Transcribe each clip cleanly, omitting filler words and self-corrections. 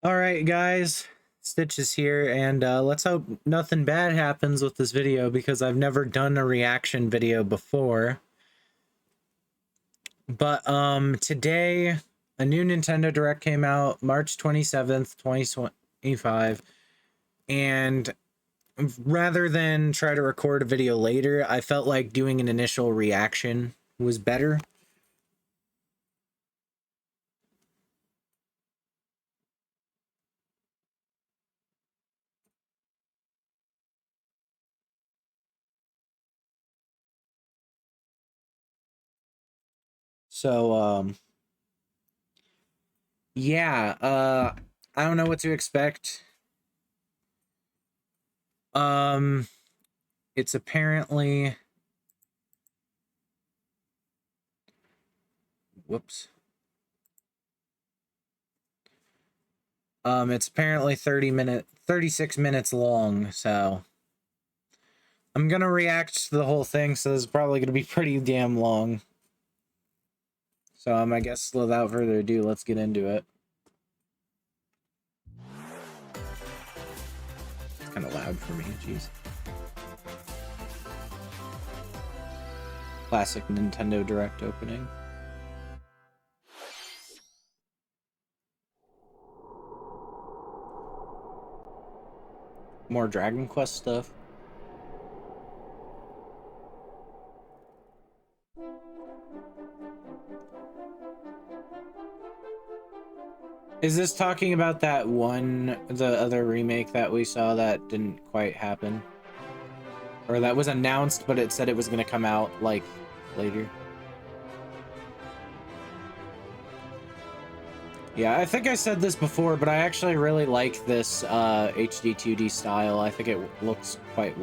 All right, guys, Stitch is here, and let's hope nothing bad happens with this video because I've never done a reaction video before. But today a new Nintendo Direct came out, March 27th, 2025, and rather than try to record a video later, I felt like doing an initial reaction was better. So yeah, I don't know what to expect. It's apparently, whoops. It's apparently 36 minutes long, so I'm gonna react to the whole thing, so this is probably gonna be pretty damn long. So I guess without further ado, let's get into it. It's kind of loud for me, jeez. Classic Nintendo Direct opening. More Dragon Quest stuff. Is this talking about the other remake that we saw that didn't quite happen? Or that was announced, but it said it was going to come out, like, later? Yeah, I think I said this before, but I actually really like this HD 2D style. I think it looks quite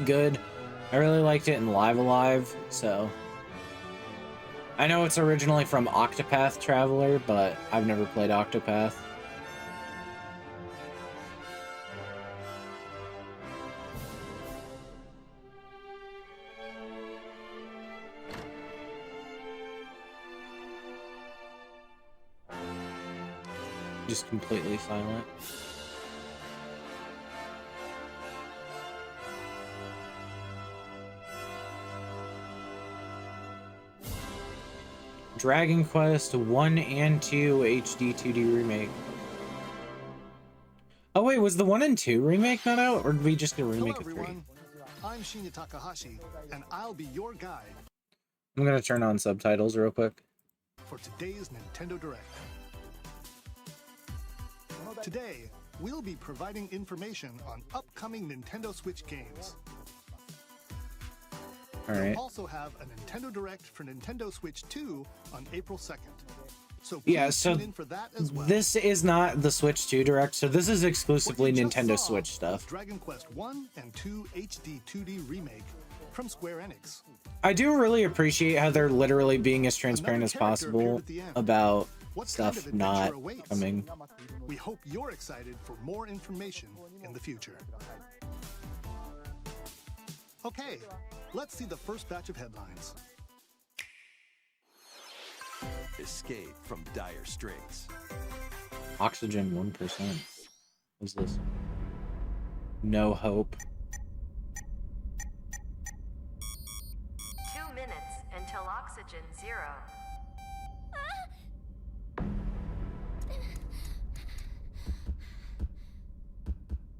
good. I really liked it in Live Alive, so... I know it's originally from Octopath Traveler, but I've never played Octopath. Just completely silent. Dragon Quest 1 and 2 HD 2D remake. Oh wait, was the 1 and 2 remake not out, or did we just get a remake of 3? I'm Shinya Takahashi, and I'll be your guide. I'm gonna turn on subtitles real quick. For today's Nintendo Direct. Today, we'll be providing information on upcoming Nintendo Switch games. Alright. We'll also have a Nintendo Direct for Nintendo Switch 2 on April 2nd. So yeah, so tune in for that as well. This is not the Switch 2 Direct, so this is exclusively Nintendo Switch stuff. Dragon Quest 1 and 2 HD 2D remake from Square Enix. I do really appreciate how they're literally being as transparent as possible about stuff not coming. We hope you're excited for more information in the future. Okay, let's see the first batch of headlines. Escape from dire straits. Oxygen 1%. What's this? No hope. 2 minutes until oxygen 0.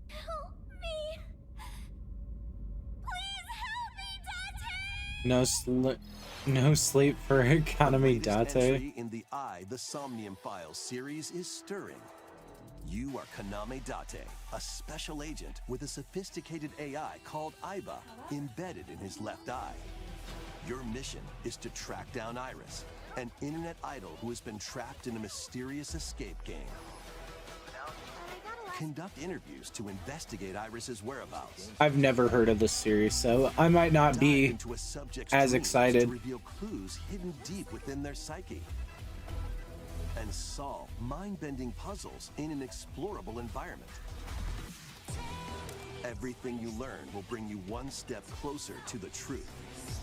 Help me! Please help me, Dante! No sleep for Economy Date. Entry in the The Somnium Files series is stirring. You are Kaname Date, a special agent with a sophisticated AI called Aiba embedded in his left eye. Your mission is to track down Iris, an internet idol who has been trapped in a mysterious escape game. Conduct interviews to investigate Iris's whereabouts. I've never heard of this series, so I might not be as excited. To reveal clues hidden deep within their psyche. And solve mind-bending puzzles in an explorable environment. Everything you learn will bring you one step closer to the truth.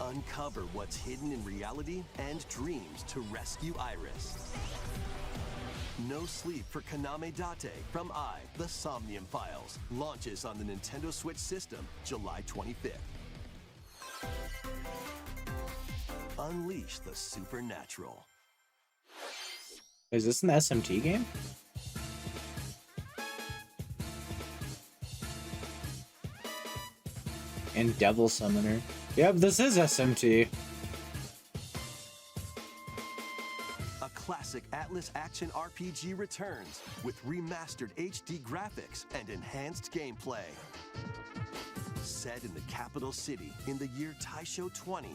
Uncover what's hidden in reality and dreams to rescue Iris. No Sleep for Kaname Date from the Somnium Files launches on the Nintendo Switch system July 25th. Unleash the supernatural. Is this an SMT game? And Devil Summoner. Yep, this is SMT. A classic Atlas action RPG returns with remastered HD graphics and enhanced gameplay. Set in the capital city in the year Taisho 20,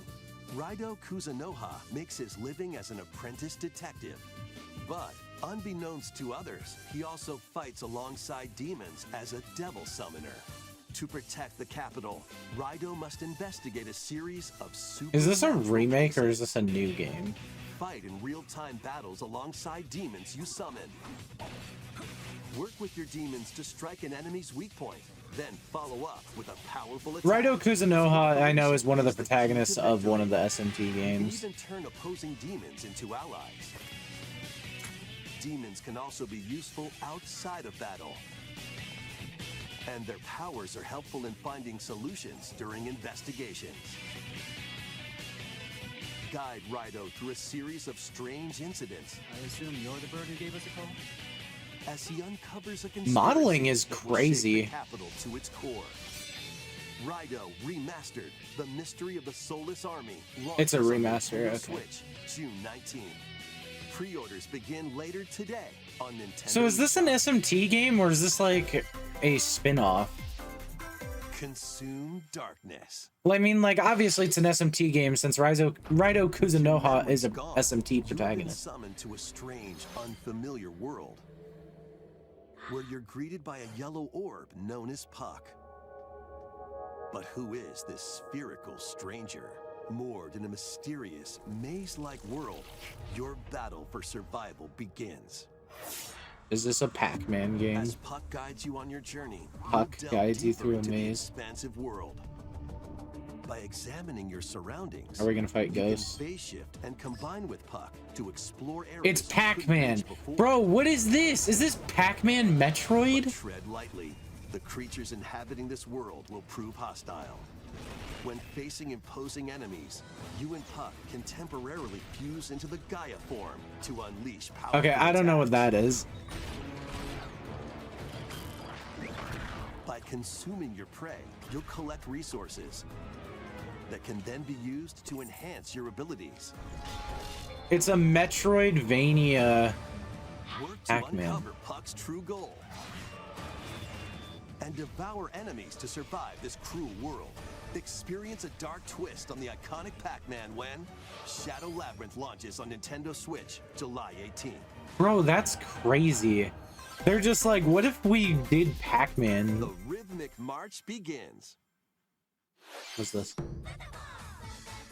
Raido Kuzunoha makes his living as an apprentice detective. But unbeknownst to others, he also fights alongside demons as a devil summoner. To protect the capital, Raido must investigate a series of Is this a supernatural remake or cases. is this a new game? Fight in real-time battles alongside demons you summon. Work with your demons to strike an enemy's weak point, then follow up with a powerful attack. Raido Kuzunoha, I know, is one of the protagonists of one of the SMT You can games. even turn opposing demons into allies. Demons can also be useful outside of battle. And their powers are helpful in finding solutions during investigations. Guide Raido through a series of strange incidents I assume you're the bird who gave us a call? as he uncovers a conspiracy Modeling is that will shake crazy. the capital to its core. Raido Remastered: The Mystery of the Soulless Army. It's a launches on remaster, Nintendo okay. Switch, June 19th. Pre-orders begin later today on Nintendo. So is this an eShop. SMT game or is this like a spin-off? Consume darkness. Well, I mean, like, obviously it's an SMT game since Raido Kuzunoha is a Gone. SMT You've been protagonist. summoned to a strange, unfamiliar world where you're greeted by a yellow orb known as Puck. But who is this spherical stranger? Moored in a mysterious, maze-like world, your battle for survival begins. Is this a Pac-Man game? As Puck guides you on your journey, Puck you'll delve guides you deeper through a into the maze. expansive world. By examining your surroundings, Are we gonna fight you can ghosts? phase shift and combine with Puck to explore areas It's you couldn't Pac-Man. reach before. Bro, what is this? Is this Pac-Man But Metroid? tread lightly. The creatures inhabiting this world will prove hostile. When facing imposing enemies, you and Puck can temporarily fuse into the Gaia form to unleash powerful Okay, I don't know what attacks. that is. By consuming your prey, you'll collect resources that can then be used to enhance your abilities. It's a Metroidvania. Work to Pac-Man. uncover Puck's true goal and devour enemies to survive this cruel world. Experience a dark twist on the iconic Pac-Man when Shadow Labyrinth launches on Nintendo Switch July 18th. Bro, that's crazy. They're just like, what if we did Pac-Man? The rhythmic march begins. What's this?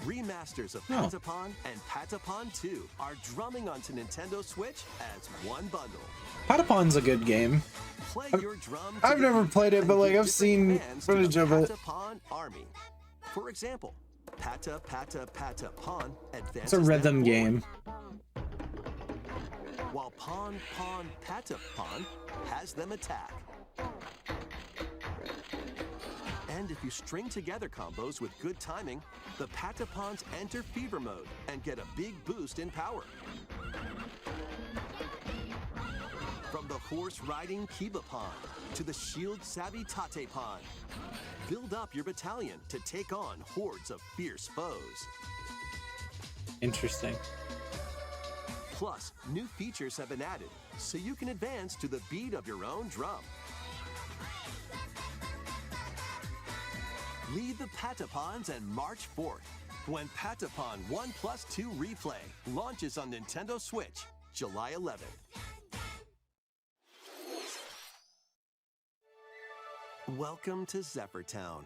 Remasters of Oh. Patapon and Patapon 2 are drumming onto Nintendo Switch as one bundle. Patapon's a good game. Play your drum. I've never together played it, and but, like, give I've seen different commands to footage the of it. Patapon Army. For example, Pata Pata Patapon advances It's a them rhythm forward, game. while Pon Pon Patapon has them attack. And if you string together combos with good timing, the Patapons enter fever mode and get a big boost in power. From the horse-riding Kibapon to the shield-savvy Tatepon, build up your battalion to take on hordes of fierce foes. Interesting. Plus, new features have been added, so you can advance to the beat of your own drum. Lead the Patapons and march forth when Patapon 1+2 Replay launches on Nintendo Switch July 11th. Welcome to Zephyrtown,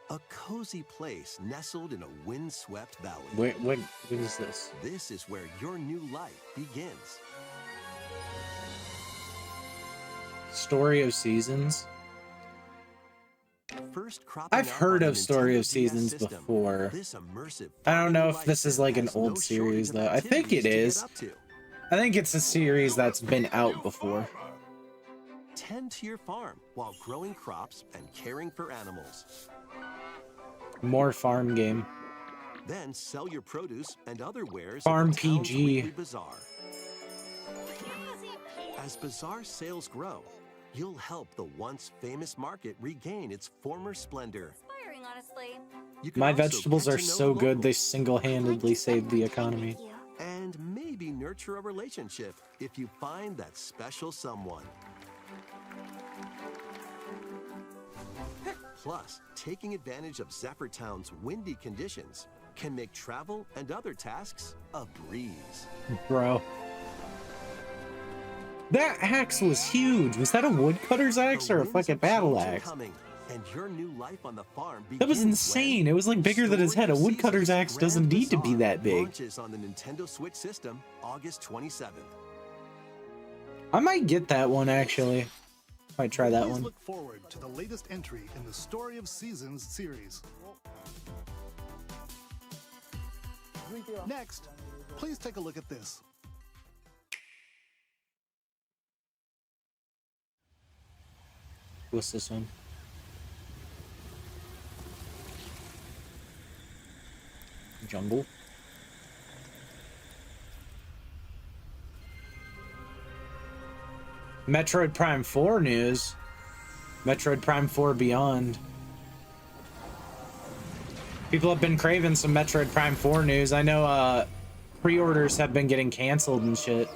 a cozy place nestled in a windswept valley. What is this? This is where your new life begins. Story of Seasons? First cropping I've up heard on of the Story Nintendo of DS Seasons system, before. this immersive I don't know fun if life this is like an has old no series shortage of though. I think activities it to get is. up to. I think it's a series that's been out before. Tend to your farm while growing crops and caring for animals. More farm game. Then sell your produce and other wares Farm at the town's PG. weekly bazaar. As bazaar sales grow, you'll help the once famous market regain its former splendor. Inspiring, honestly. You can My also vegetables get are to know so the good, they locals single-handedly saved the economy. Thank you. and maybe nurture a relationship if you find that special someone. Plus, taking advantage of Zephyr-Town's windy conditions can make travel and other tasks a breeze. Bro. That axe was huge. Was that a woodcutter's axe The or a winds fucking of battle change are axe? coming, and your new life on the farm That was begins insane. when It was like bigger than his head. A Story of woodcutter's Seasons axe doesn't Grand need to be Bazaar that big. launches on the Nintendo Switch system August 27th. I might get that one actually. Might try that Please one. look forward to the latest entry in the Story of Seasons series. Next, please take a look at this. What's this one? Jungle. Metroid Prime 4 news. Metroid Prime 4 Beyond. People have been craving some Metroid Prime 4 news. I know pre-orders have been getting canceled and shit.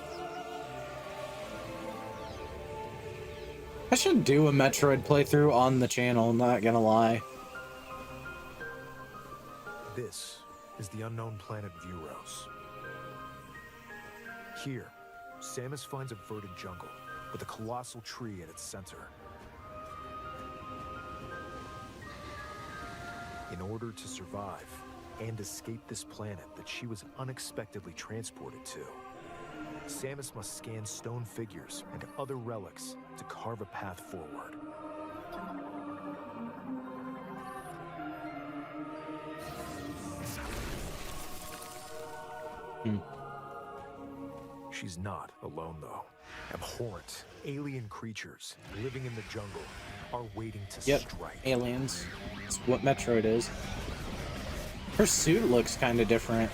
I should do a Metroid playthrough on the channel, not gonna lie. This is the unknown planet Vuros. Here, Samus finds a verdant jungle with a colossal tree at its center. In order to survive and escape this planet that she was unexpectedly transported to, Samus must scan stone figures and other relics to carve a path forward. She's not alone, though. Abhorrent, alien creatures living in the jungle are waiting to Yep, strike. aliens. That's what Metroid is. Her suit looks kind of different.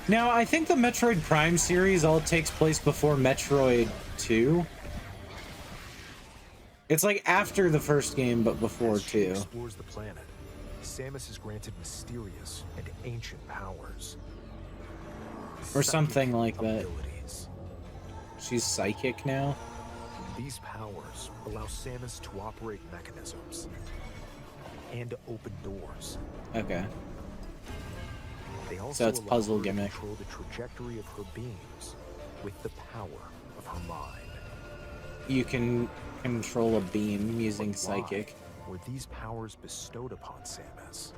Now, I think the Metroid Prime series all takes place before Metroid 2. It's like after the first game, but before As she 2. explores the planet, Samus is granted mysterious and ancient powers. Or something Psychic like that. abilities. She's psychic now. These powers allow Samus to operate mechanisms and to open doors. Okay. They also it's allow puzzle her to gimmick. control the trajectory of her beams with the power of her mind. You can control a beam using But why psychic. were these powers bestowed upon Samus?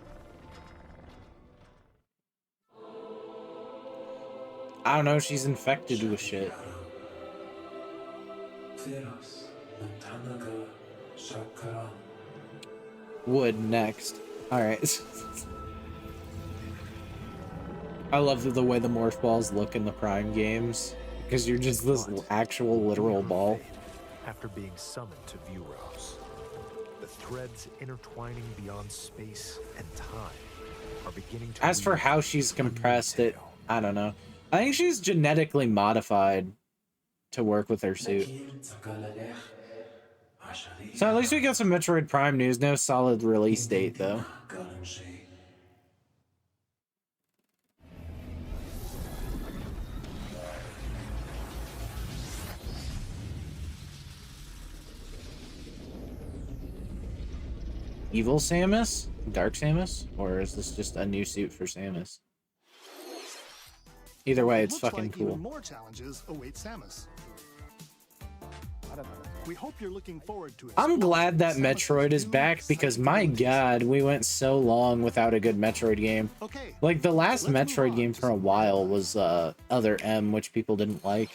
I don't know, she's infected with shit. Wood next. Alright. I love the way the morph balls look in the Prime games. Because you're just this But actual literal her ball. fate after being summoned to Vuros, the threads intertwining beyond space and time are beginning to As for weave how she's a new compressed it, tale. I don't know. I think she's genetically modified to work with her suit. So at least we got some Metroid Prime news. No solid release date, though. Evil Samus? Dark Samus? Or is this just a new suit for Samus? Either way, it's Looks fucking like cool. Even more challenges await Samus. We hope you're looking forward to I'm exploring glad that Samus's Metroid is new back because my psychic god, we went so long without a good Metroid game. Okay, Like the last let's move Metroid on game to for a some while was Other M, which people didn't like.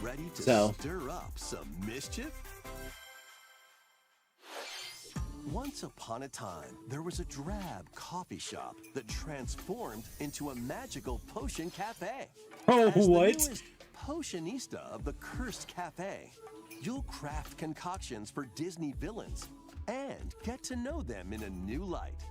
Ready to So. stir up some mischief? Once upon a time, there was a drab coffee shop that transformed into a magical potion cafe. Oh, As the what? newest potionista of the cursed cafe, you'll craft concoctions for Disney villains and get to know them in a new light.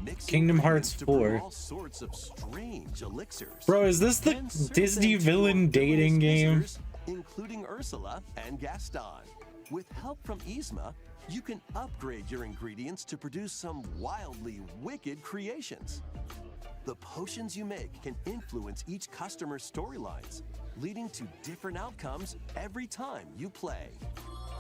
Mix Kingdom Hearts ingredients to brew 4. all sorts of strange elixirs. Bro, is this the Then serve Disney them to your villain dating villainous game? visitors, including Ursula and Gaston. With help from Yzma, you can upgrade your ingredients to produce some wildly wicked creations. The potions you make can influence each customer's storylines, leading to different outcomes every time you play.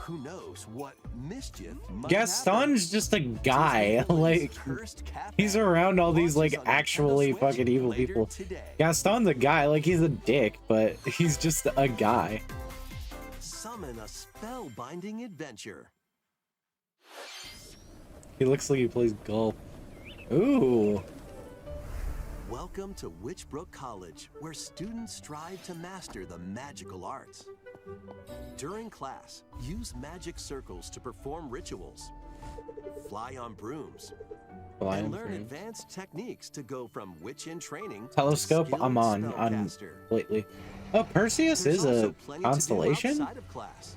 Who knows what mischief might Gaston's just a guy. happen? Like, Cursed Cafe he's around all these like launches on Nintendo actually Switch fucking evil later people. today. Gaston's a guy. Like, he's a dick, but he's just a guy. Summon a spellbinding adventure. He looks like he plays golf. Ooh. Welcome to Witchbrook College, where students strive to master the magical arts. During class, use magic circles to perform rituals, fly on brooms, and learn advanced techniques to go from witch in training to Telescope, skilled I'm on spellcaster. lately. Oh, Perseus There's is also a plenty to do constellation? outside of class.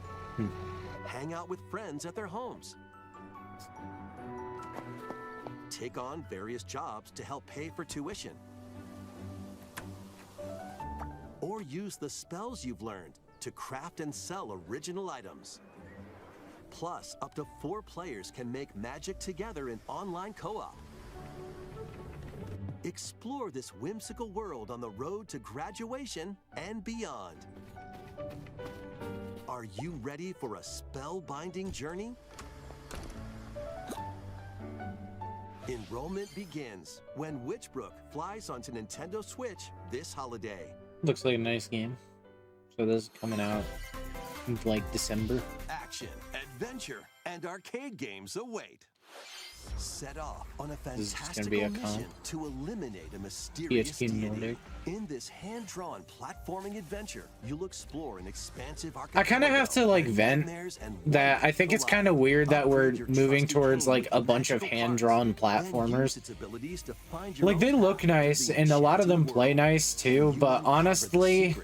Hang out with friends at their homes. Take on various jobs to help pay for tuition. Or use the spells you've learned to craft and sell original items. Plus, up to 4 players can make magic together in online co-op. Explore this whimsical world on the road to graduation and beyond. Are you ready for a spellbinding journey? Enrollment begins when Witchbrook flies onto Nintendo Switch this holiday. Looks like a nice game. So this is coming out in like December. Action, adventure, and arcade games await. Set off on a This is just gonna be fantastical a mission comp. to eliminate a mysterious PHP deity. Nordic. In this hand-drawn platforming adventure, you'll explore an expansive I kind of have to like vent that I think it's kind of weird that we're moving towards like a bunch of hand-drawn platformers. Like, they look nice and a lot of them play nice too, but honestly,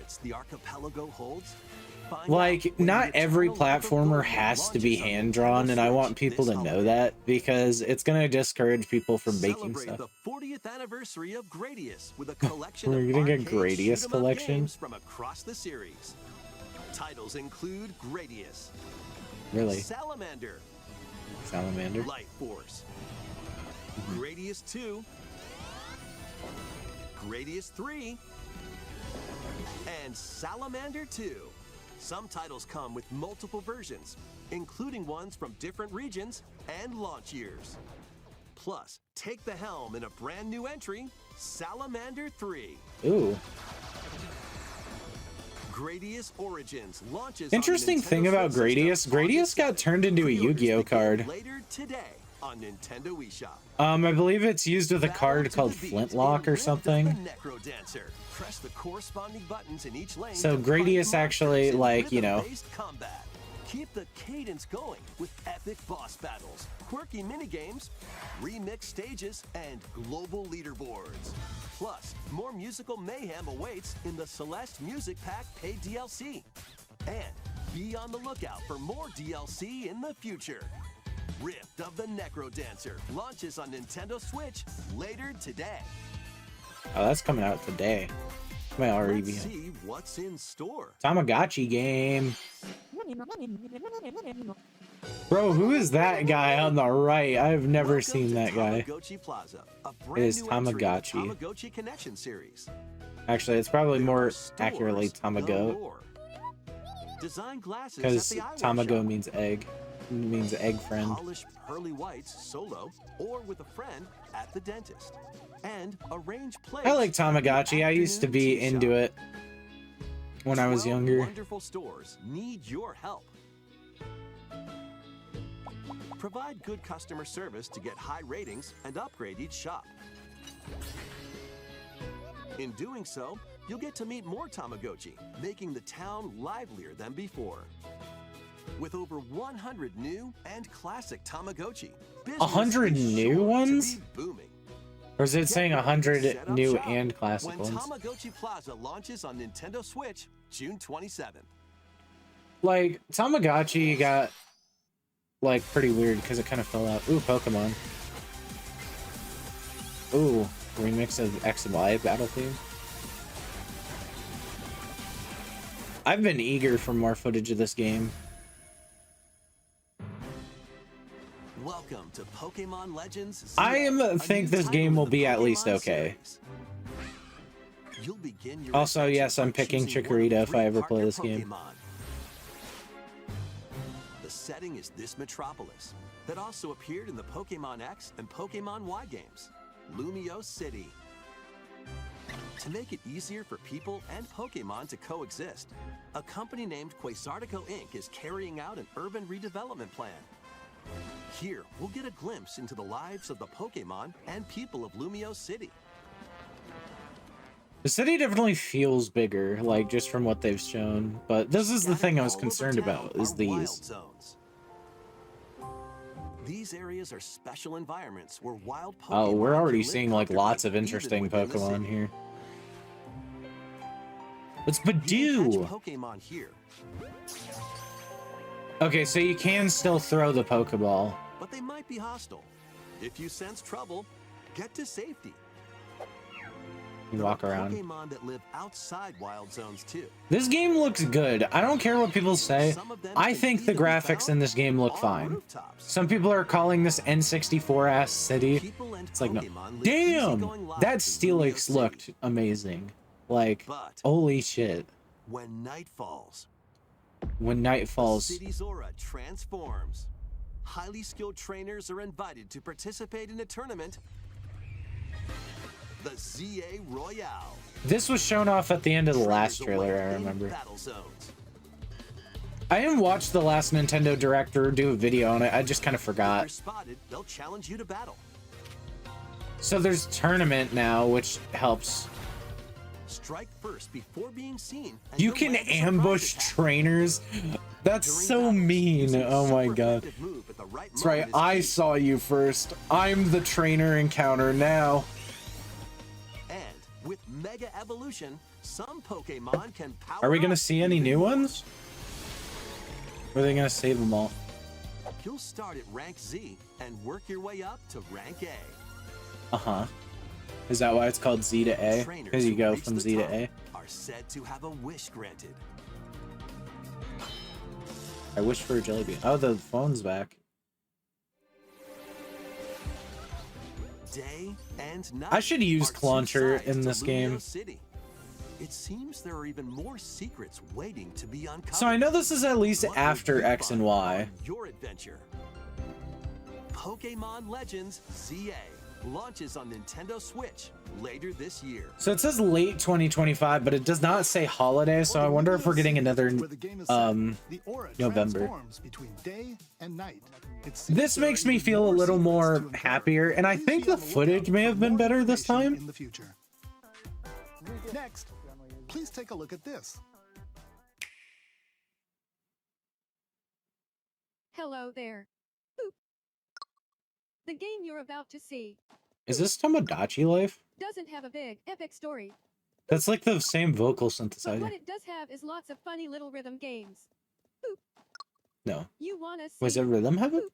like, not every platformer has to be hand-drawn, and I want people to know that because it's gonna discourage people from making Celebrate stuff. the 40th anniversary of Gradius with a collection We're of getting a arcade Gradius shoot-'em-up collection? games from across the series. Titles include Gradius, Really, Salamander, Salamander. Light Force, Gradius 2, Gradius 3, and Salamander 2. Some titles come with multiple versions, including ones from different regions and launch years. Plus, take the helm in a brand new entry, Salamander 3. Ooh. Gradius Origins launches. Interesting on Nintendo thing about Switch Gradius, system Gradius August got 7th. turned into a Pre-orders Yu-Gi-Oh begin card. later today on Nintendo eShop. I believe it's used with a Battle card to called the beat Flintlock in or Rhythm of something. the Necrodancer. Press the corresponding buttons in each lane So to fight Gradius actually, monsters in like, you know, rhythm-based combat. Keep the cadence going with epic boss battles, quirky minigames, remix stages, and global leaderboards. Plus, more musical mayhem awaits in the Celeste Music Pack paid DLC. And be on the lookout for more DLC in the future. Rift of the Necrodancer launches on Nintendo Switch later today. Oh, that's coming out today. Might already be. Let's see what's in store. Tamagotchi game. Bro, who is that guy on the right? I've never Welcome seen to that guy. Tamagotchi Plaza, a It is brand new entry in the Tamagotchi. Tamagotchi Connection series. Actually, it's probably There more are stores accurately Tamagoat, galore. Design glasses because at the eyewear Tamago shop. means egg. It means egg friend. Polish pearly whites solo or with a friend at the dentist. And arrange plays. I like at the Tamagotchi. I used to afternoon be tea into shop. it when I was 12 younger. Wonderful stores need your help. Provide good customer service to get high ratings and upgrade each shop. In doing so, you'll get to meet more Tamagotchi, making the town livelier than before. With over 100 new and classic Tamagotchi, business 100 is new sure to ones? be booming. Or is it Get saying ready to 100 set up new shop and classic when ones? Tamagotchi Plaza launches on Nintendo Switch June 27th. Like, Tamagotchi got, like, pretty weird because it kind of fell out. Ooh, Pokemon. Ooh, remix of X and Y battle theme. I've been eager for more footage of this game. Welcome to Pokemon Legends Zero, I a think new this title game in will the be at least Pokemon okay. series. You'll begin your Also, adventure yes, I'm by picking choosing one of Chikorita if I 3 ever play partner this game. Pokemon. The setting is this metropolis that also appeared in the Pokemon X and Pokemon Y games, Lumio City. To make it easier for people and Pokemon to coexist, a company named Quasartico Inc. is carrying out an urban redevelopment plan. Here, we'll get a glimpse into the lives of the Pokemon and people of Lumio City. The city definitely feels bigger, like, just from what they've shown. But this is the Scattered thing I was all over concerned town about, is are wild these. zones. These areas are special environments where wild Pokemon Oh, we're already can live seeing, like, lots of comfortably, interesting even within the Pokemon city. here. Let's You can Badoo! catch Pokemon here, Okay, so you can still throw the Pokeball. but they might be hostile. If you sense trouble, get to safety. You There walk are around. Pokemon that live outside wild zones too. This game looks good. I don't care what people say. Some of them I can think the even be graphics found in this game look on fine. rooftops. Some people are calling this N64-ass city. People and It's like, no. Pokemon live Damn! easygoing lives That in Steelix Lumio City. looked amazing. Like, But holy shit. when night falls, When night the falls. city's aura transforms. Highly skilled trainers are invited to participate in a tournament, the ZA Royale. This was shown off at the end of the last Trainers trailer, await I in remember. battle zones. I didn't watch the last Nintendo Direct or do a video on it. I just kind of If you're forgot. spotted, they'll challenge you to battle. So there's tournament now, which helps. Strike first before being seen. and You you'll can land a surprise ambush attack. trainers. That's During so battles, mean. using a Oh my super god. effective move at the right That's right. moment is I key. saw you first. I'm the trainer encounter now. And with Mega Evolution, some Pokemon can power Are we gonna up see any even new more. ones? Or are they gonna save them all? You'll start at rank Z and work your way up to rank A. Uh-huh. Is that why it's called Z to A? Trainers Because you who go reach from the Z to top A? are said to have a wish granted. I wish for a jelly bean. Oh, the phone's back. Day and night. I should use are two Clauncher sides in to this Lumio game. City. It seems there are even more secrets waiting to be uncovered. So I know this is at least What will after you X and find Y. on your adventure? Pokemon Legends ZA launches on Nintendo Switch later this year. So it says late 2025, but it does not say holiday, so I wonder if we're getting another Where the game is set, the aura November. transforms between day and night. It seems This there are makes me even feel a little secrets more to uncover. happier, and I Please think be the on lookout footage may for have been more better this information time. in the future. Next, please take a look at this. Hello there. Boop. The game you're about to see Is this Tomodachi Life? doesn't have a big, epic story, That's like the same vocal but what synthesizer. it does have is lots of funny little rhythm games. No. You wanna see? Was it Rhythm Heaven?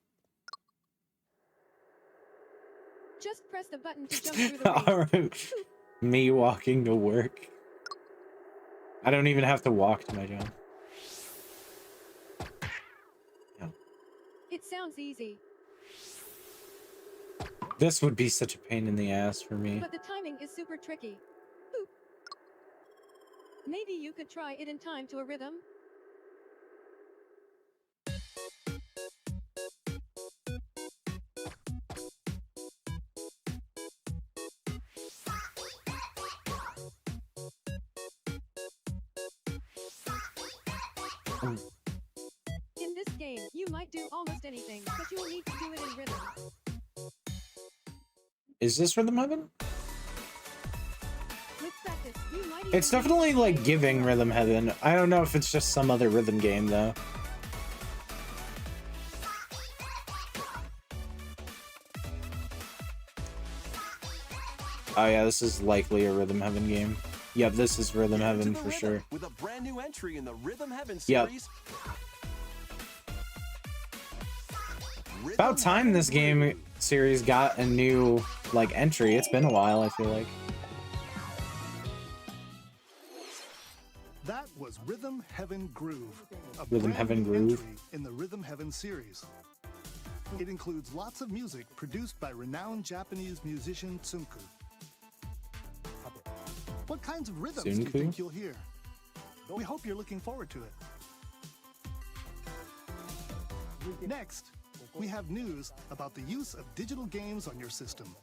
Just press the button to jump through the ring. Alright. Me walking to work. I don't even have to walk to my job. It sounds easy, This would be such a pain in the ass for me. but the timing is super tricky. Boop. Maybe you could try it in time to a rhythm. In this game, you might do almost anything, but you'll need to do it in rhythm. Is this Rhythm Heaven? With practice, you might even It's definitely like giving Rhythm Heaven. I don't know if it's just some other rhythm game though. Oh yeah, this is likely a Rhythm Heaven game. Yep, this is Rhythm Get into Heaven the for rhythm sure. With a brand new entry in the Rhythm Heaven Yep. series. About time this game series got a new like entry. It's been a while, I feel like. That was Rhythm Heaven Groove, a Rhythm brand Heaven new Groove. entry in the Rhythm Heaven series. It includes lots of music produced by renowned Japanese musician Tsunku. What kinds of rhythms do you Tsunku? think you'll hear? We hope you're looking forward to it. Next, we have news about the use of digital games on your system.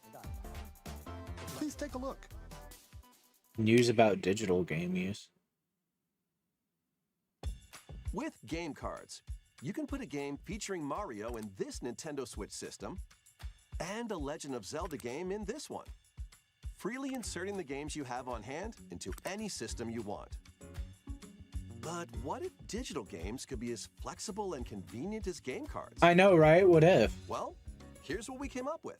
Please take a look. News about digital game use. With game cards, you can put a game featuring Mario in this Nintendo Switch system and a Legend of Zelda game in this one, freely inserting the games you have on hand into any system you want. But what if digital games could be as flexible and convenient as game cards? I know, right? What if? Well, here's what we came up with.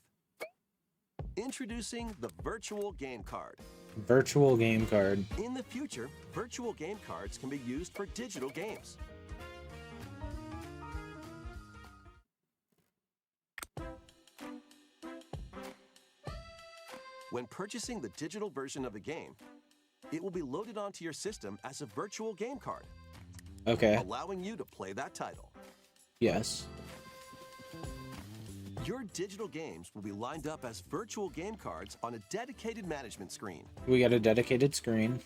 Introducing the Virtual Game Card. Virtual game card. In the future, virtual game cards can be used for digital games. When purchasing the digital version of a game, it will be loaded onto your system as a virtual game card, Okay. allowing you to play that title. Yes. Your digital games will be lined up as virtual game cards on a dedicated management screen. We got a dedicated screen.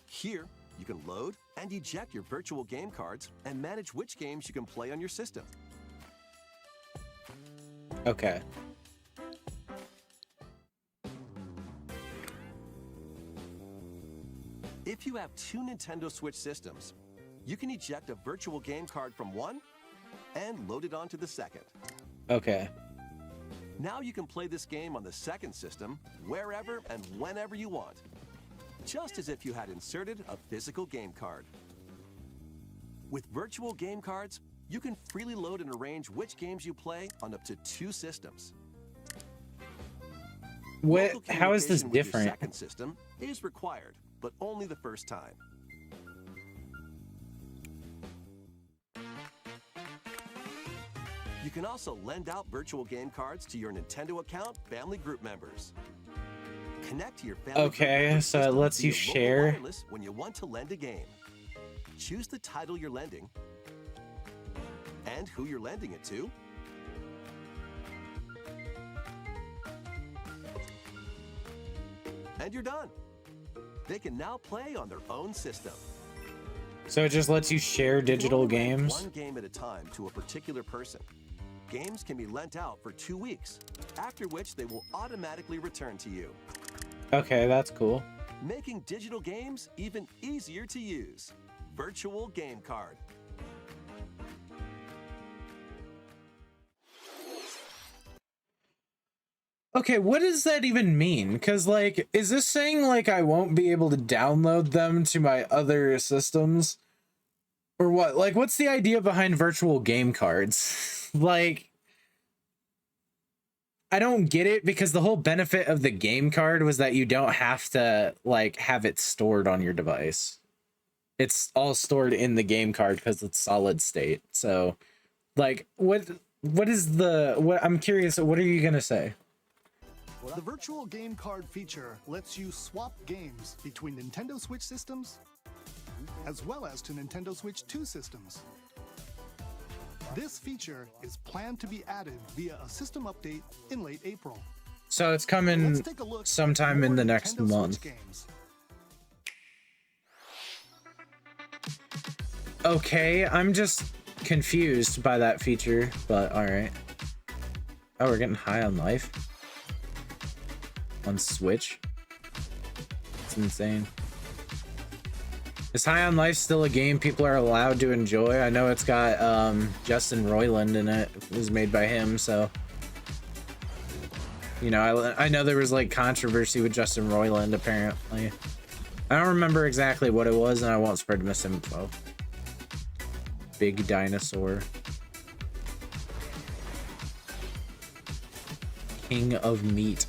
Here, you can load and eject your virtual game cards and manage which games you can play on your system. Okay. If you have two Nintendo Switch systems, you can eject a virtual game card from one and load it onto the second. Okay. Now you can play this game on the second system wherever and whenever you want, just as if you had inserted a physical game card. With virtual game cards, you can freely load and arrange which games you play on up to two systems. What? Local How is this communication with your different? second system is required, but only the first time. You can also lend out virtual game cards to your Nintendo account family group members. Connect to your family group Okay, member so it system lets you via local share. wireless when you want to lend a game. Choose the title you're lending and who you're lending it to. And you're done. They can now play on their own system. So it just lets you share You can digital only lend games? one game at a time to a particular person. Games can be lent out for 2 weeks, after which they will automatically return to you, Okay, that's cool. making digital games even easier to use. Virtual Game Card. Okay, what does that even mean? Because, like, is this saying, like, I won't be able to download them to my other systems? Or what? Like, what's the idea behind virtual game cards? Like, I don't get it, because the whole benefit of the game card was that you don't have to, like, have it stored on your device. It's all stored in the game card because it's solid state. So, like, what is the... what? I'm curious, what are you going to say? The virtual game card feature lets you swap games between Nintendo Switch systems as well as to Nintendo Switch 2 systems. This feature is planned to be added via a system update in late April. So it's Let's coming take a look sometime at in the more next Nintendo Switch month. games. Okay, I'm just confused by that feature, but alright. Oh, we're getting high on life? On Switch? It's insane. Is High on Life still a game people are allowed to enjoy? I know it's got Justin Roiland in it. It was made by him, so... You know, I know there was like controversy with Justin Roiland, apparently. I don't remember exactly what it was, and I won't spread misinfo. Big dinosaur. King of meat.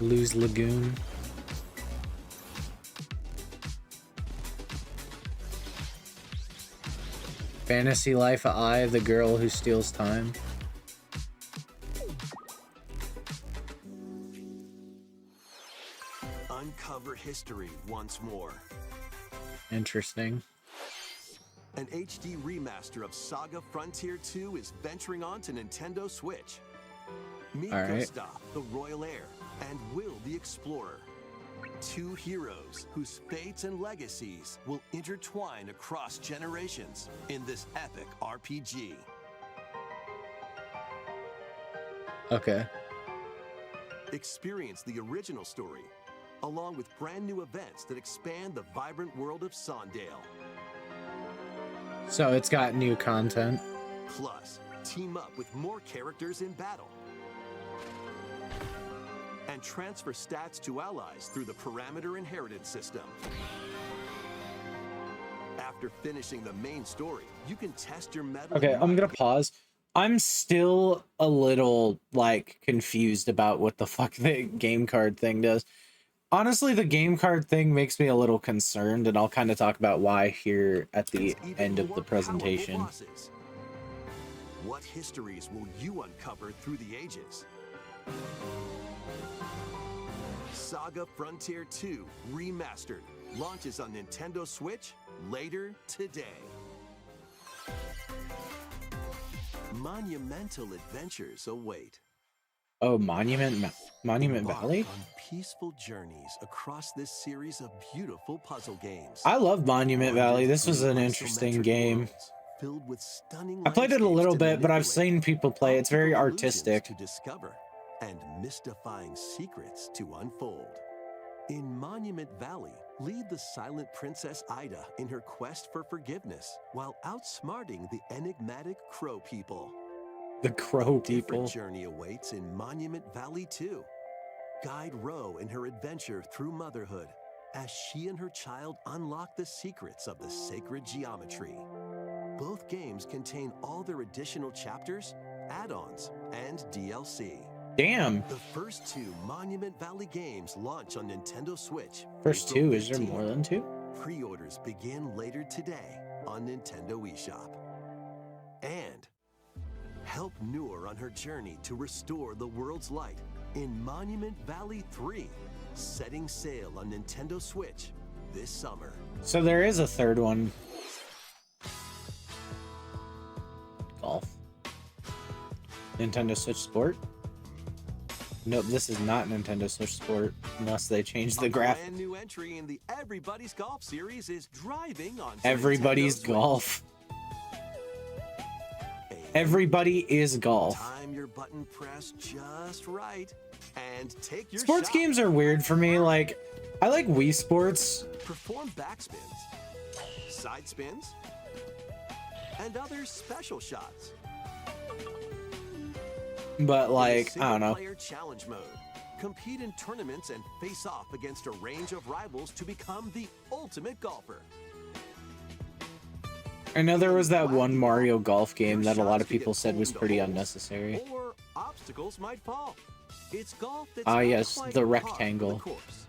Lose Lagoon. Fantasy Life I, the girl who steals time. Uncover history once more. Interesting. An HD remaster of Saga Frontier 2 is venturing on to Nintendo Switch. Meet All right. Gustav, the Royal Heir, and Will, the Explorer. Two heroes whose fates and legacies will intertwine across generations in this epic RPG. Okay. Experience the original story, along with brand new events that expand the vibrant world of Sondale. So it's got new content. Plus, team up with more characters in battle. And transfer stats to allies through the parameter inheritance system. After finishing the main story, you can test your mettle. Okay, I'm gonna pause. I'm still a little, like, confused about what the fuck the game card thing does. Honestly, the game card thing makes me a little concerned, and I'll kind of talk about why here at the end of the presentation. What histories will you uncover through the ages? Saga Frontier 2 Remastered launches on Nintendo Switch later today. Monumental adventures await. Oh, Monument Embark Valley? on peaceful journeys across this series of beautiful puzzle games. I love Monument Valley. This was an Isometric interesting game. worlds filled with stunning I played it a landscapes little to bit, but I've manipulate, seen people play. It's very optical illusions artistic. to discover, and mystifying secrets to unfold. In Monument Valley, lead the silent Princess Ida in her quest for forgiveness while outsmarting the enigmatic Crow people. The Crow A different people. journey awaits in Monument Valley 2. Guide Ro in her adventure through motherhood as she and her child unlock the secrets of the sacred geometry. Both games contain all their additional chapters, add-ons, and DLC. Damn. The first two Monument Valley games launch on Nintendo Switch. First April two? Is there 15th. more than two? Pre-orders begin later today on Nintendo eShop. And help Noor on her journey to restore the world's light in Monument Valley 3, setting sail on Nintendo Switch this summer. So there is a third one. Golf. Nintendo Switch Sport? Nope, this is not Nintendo Switch Sport, unless they change the A graphics. brand new entry in the Everybody's Golf series is driving on Everybody's Nintendo Switch. golf. A Everybody is golf. Time your button press just right and take your Sports shot. games are weird for me. Like, I like Wii Sports. Perform backspins, side spins, and other special shots. But, In like, I don't know. single-player challenge mode. Compete in tournaments and face off against a range of rivals to become the ultimate golfer. I know there was that one Wacky Mario Golf, Golf game your that a lot shots of can people get said pulled was into pretty holes, unnecessary. Or obstacles might fall. It's golf that's Ah, not yes, quite the par for rectangle. course.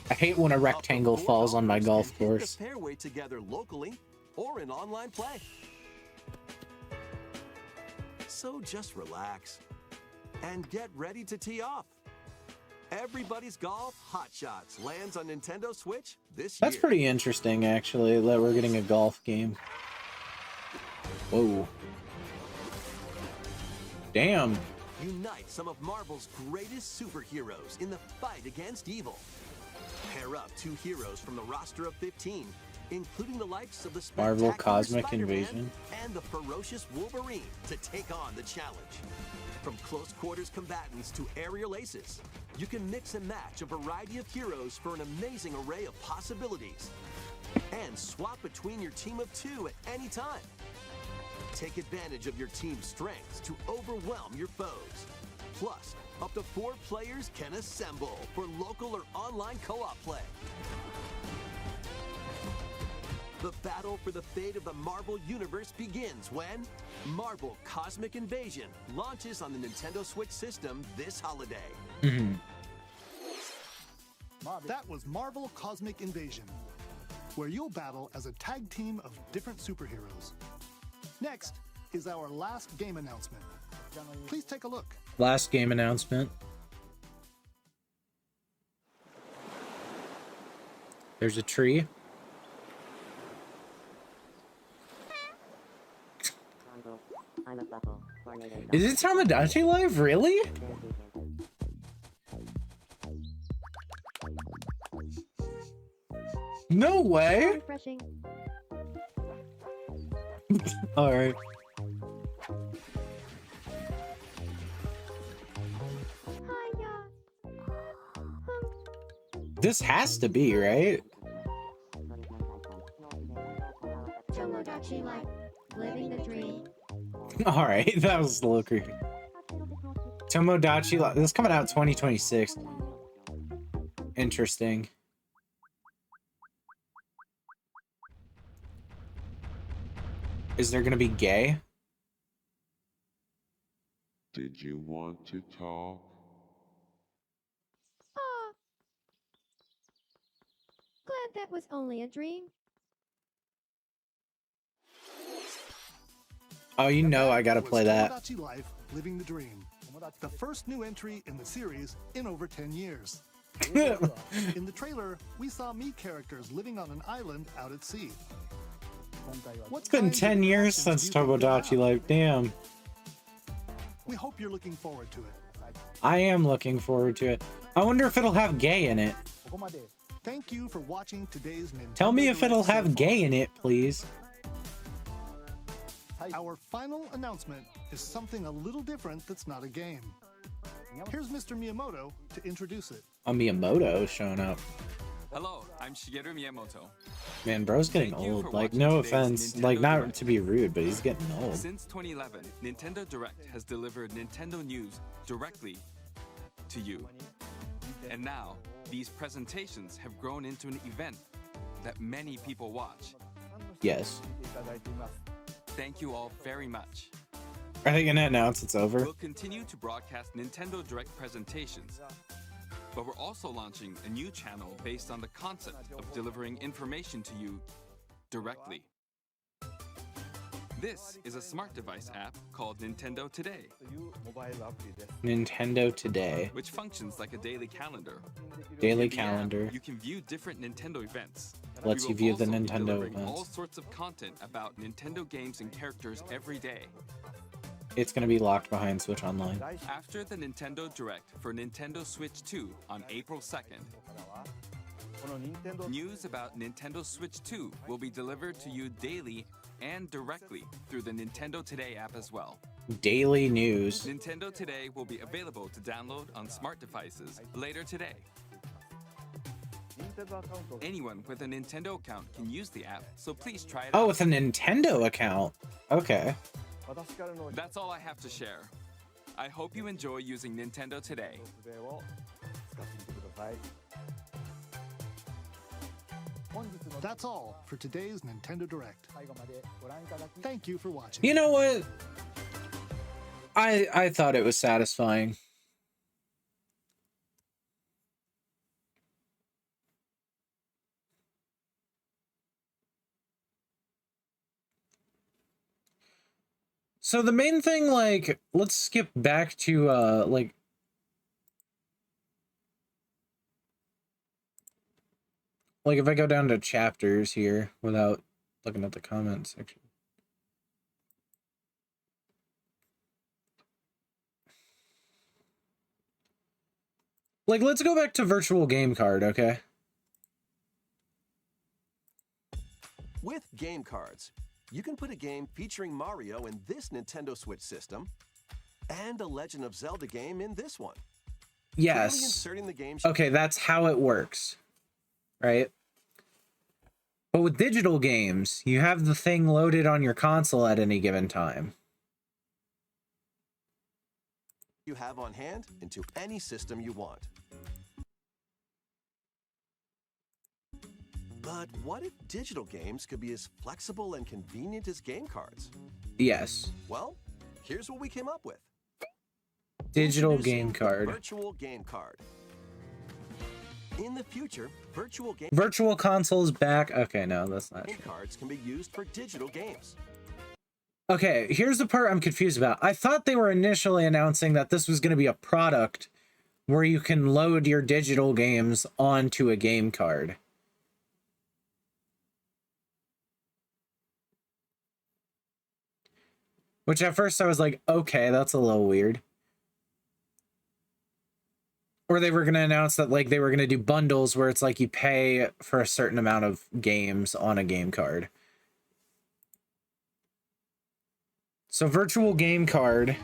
I hate when a Up to rectangle 4 falls on my golfers golf can hit course. the fairway together locally or in online play. So just relax and get ready to tee off. Everybody's Golf Hot Shots lands on Nintendo Switch this year. That's pretty interesting, actually, that we're getting a golf game. Whoa. Damn. Unite some of Marvel's greatest superheroes in the fight against evil. Pair up two heroes from the roster of 15, including the likes of the Marvel spectacular Cosmic Spider-Man Invasion. and the ferocious Wolverine to take on the challenge. From close quarters combatants to aerial aces, you can mix and match a variety of heroes for an amazing array of possibilities. And swap between your team of two at any time. Take advantage of your team's strengths to overwhelm your foes. Plus, up to 4 players can assemble for local or online co-op play. The battle for the fate of the Marvel Universe begins when Marvel Cosmic Invasion launches on the Nintendo Switch system this holiday. That was Marvel Cosmic Invasion, where you'll battle as a tag team of different superheroes. Next is our last game announcement. Please take a look. Last game announcement. There's a tree. Is it Tamagotchi Life? Really? No way! Refreshing. Alright. Hiya. This has to be, right? Tomodachi Life. Living the dream. Alright, that was a little creepy. Tomodachi Life. This is coming out 2026. Interesting. Is there gonna be gay? Did you want to talk? Ah. Glad that was only a dream. Oh, you know I gotta was play that. Tomodachi Life, Living the Dream. The first new entry in the series in over 10 years. In the trailer, we saw Mii characters living on an island out at sea. What It's been kinds of 10 years reactions since do you think you'll Tomodachi have? Life. Damn. We hope you're looking forward to it. I am looking forward to it. I wonder if it'll have gay in it. Thank you for watching today's Nintendo Tell me if it'll Direct so have far. gay in it, please. Our final announcement is something a little different that's not a game. Here's Mr. Miyamoto to introduce it. A Miyamoto showing up. Hello, I'm Shigeru Miyamoto. Man, bro's getting Thank you old. for Like, watching no today's offense. Nintendo Like, not Direct. to be rude, but he's getting old. Since 2011, Nintendo Direct has delivered Nintendo news directly to you. And now, these presentations have grown into an event that many people watch. Yes. Thank you all very much. Are they gonna announce it's over? We'll continue to broadcast Nintendo Direct presentations, but we're also launching a new channel based on the concept of delivering information to you directly. This is a smart device app called Nintendo Today, Nintendo Today. which functions like a daily calendar. Daily In the app, calendar. you can view different Nintendo events. Lets We you will view the also be Nintendo delivering all events. sorts of content about Nintendo games and characters every day. It's gonna be locked behind Switch Online. After the Nintendo Direct for Nintendo Switch 2 on April 2nd, news about Nintendo Switch 2 will be delivered to you daily and directly through the Nintendo Today app as well. Daily news. Nintendo Today will be available to download on smart devices later today. Anyone with a Nintendo account can use the app, so please try it Oh, out. with a Nintendo account. Okay. That's all I have to share. I hope you enjoy using Nintendo Today. That's all for today's Nintendo Direct. Thank you for watching. You know what? I thought it was satisfying. So the main thing, like, let's skip back to like if I go down to chapters here without looking at the comment section. Like, let's go back to virtual game card, okay? With game cards, you can put a game featuring Mario in this Nintendo Switch system and a Legend of Zelda game in this one. Quickly Yes. inserting the game. Okay, that's how it works, right? But with digital games, you have the thing loaded on your console at any given time. You have on hand into any system you want. But what if digital games could be as flexible and convenient as game cards? Yes. Well, here's what we came up with. Digital Introducing game the card. Virtual game card. In the future, Virtual consoles back. Okay, no, that's not true. cards can be used for digital games. Okay, here's the part I'm confused about. I thought they were initially announcing that this was going to be a product where you can load your digital games onto a game card. Which at first I was like, okay, that's a little weird. Or they were going to announce that like they were going to do bundles where it's like you pay for a certain amount of games on a game card. So virtual game card.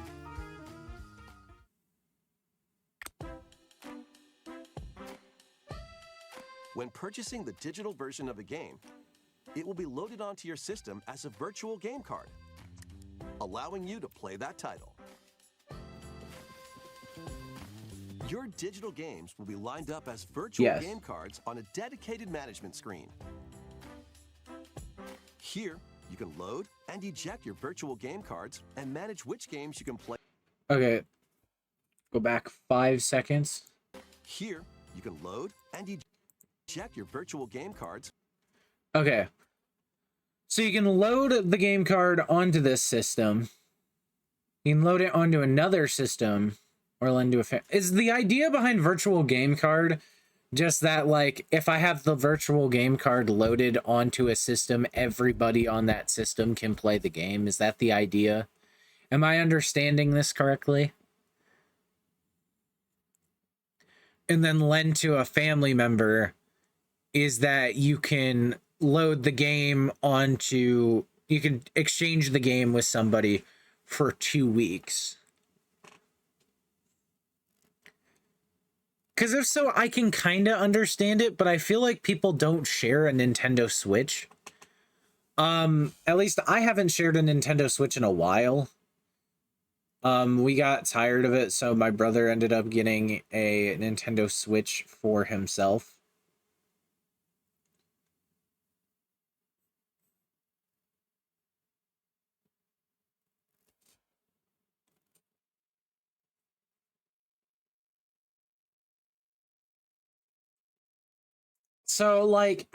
When purchasing the digital version of a game, it will be loaded onto your system as a virtual game card, allowing you to play that title. Your digital games will be lined up as virtual game cards on a dedicated management screen. Here, you can load and eject your virtual game cards and manage which games you can play. Okay. Go back 5 seconds. Here, you can load and eject your virtual game cards. Okay. So you can load the game card onto this system. You can load it onto another system or lend to a Is the idea behind virtual game card just that, like, if I have the virtual game card loaded onto a system, everybody on that system can play the game? Is that the idea? Am I understanding this correctly? And then lend to a family member is that you can load the game onto, you can exchange the game with somebody for 2 weeks. Because if so, I can kind of understand it, but I feel like people don't share a Nintendo Switch. At least I haven't shared a Nintendo Switch in a while. We got tired of it, so my brother ended up getting a Nintendo Switch for himself. So, like,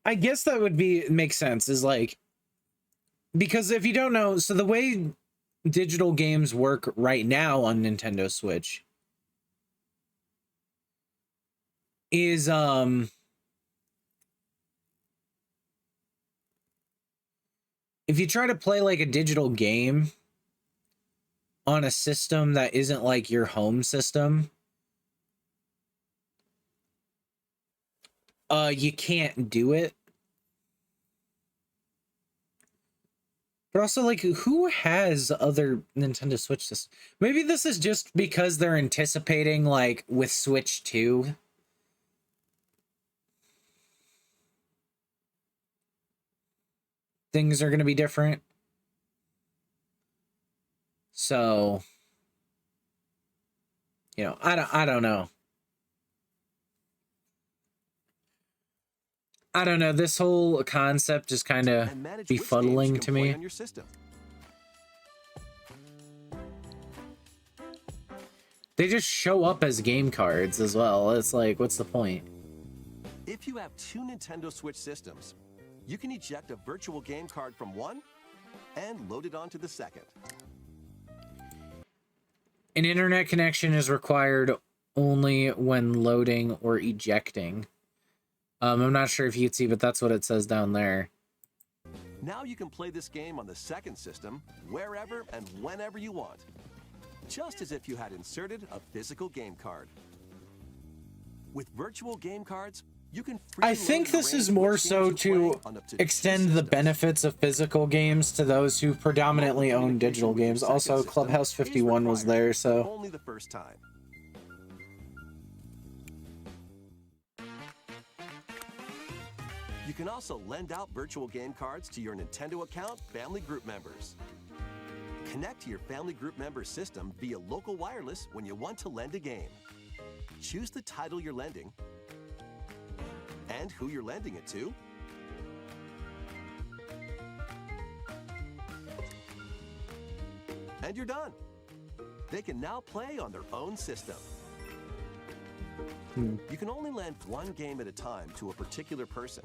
I guess that would make sense, is like, because if you don't know, so the way digital games work right now on Nintendo Switch is, if you try to play like a digital game on a system that isn't like your home system, you can't do it. But also, like, who has other Nintendo Switch systems? Maybe this is just because they're anticipating, like, with Switch 2. Things are going to be different. So, you know, I don't know. I don't know. This whole concept is kind of befuddling to me. They just show up as game cards as well. It's like, what's the point? If you have 2 Nintendo Switch systems, you can eject a virtual game card from one and load it onto the second. An internet connection is required only when loading or ejecting. I'm not sure if you can see, but that's what it says down there. Now you can play this game on the second system wherever and whenever you want, just as if you had inserted a physical game card. With virtual game cards, you can I think this is more so to extend the benefits of physical games to those who predominantly own digital games. Also, Clubhouse 51 was there, so only the first time. You can also lend out virtual game cards to your Nintendo account family group members. Connect to your family group member system via local wireless when you want to lend a game. Choose the title you're lending and who you're lending it to. And you're done. They can now play on their own system. You can only lend one game at a time to a particular person.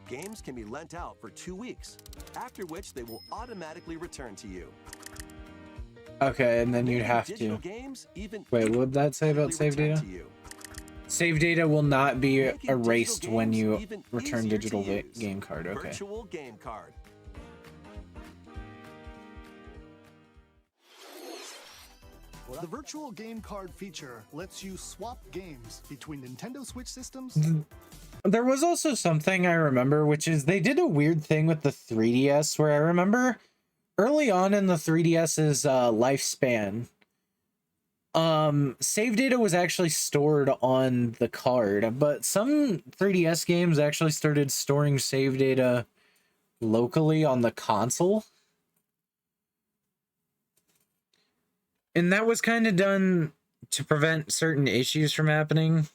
Games can be lent out for 2 weeks, after which they will automatically return to you. Okay, and then you'd Many have digital to. games even Wait, what would that say about save return data? to you. Save data will not be Making digital erased when games you even return easier to digital use. game card. Okay. Virtual game card. The virtual game card feature lets you swap games between Nintendo Switch systems. There was also something I remember, which is they did a weird thing with the 3DS where I remember early on in the 3DS's lifespan, save data was actually stored on the card, but some 3DS games actually started storing save data locally on the console. And that was kind of done to prevent certain issues from happening.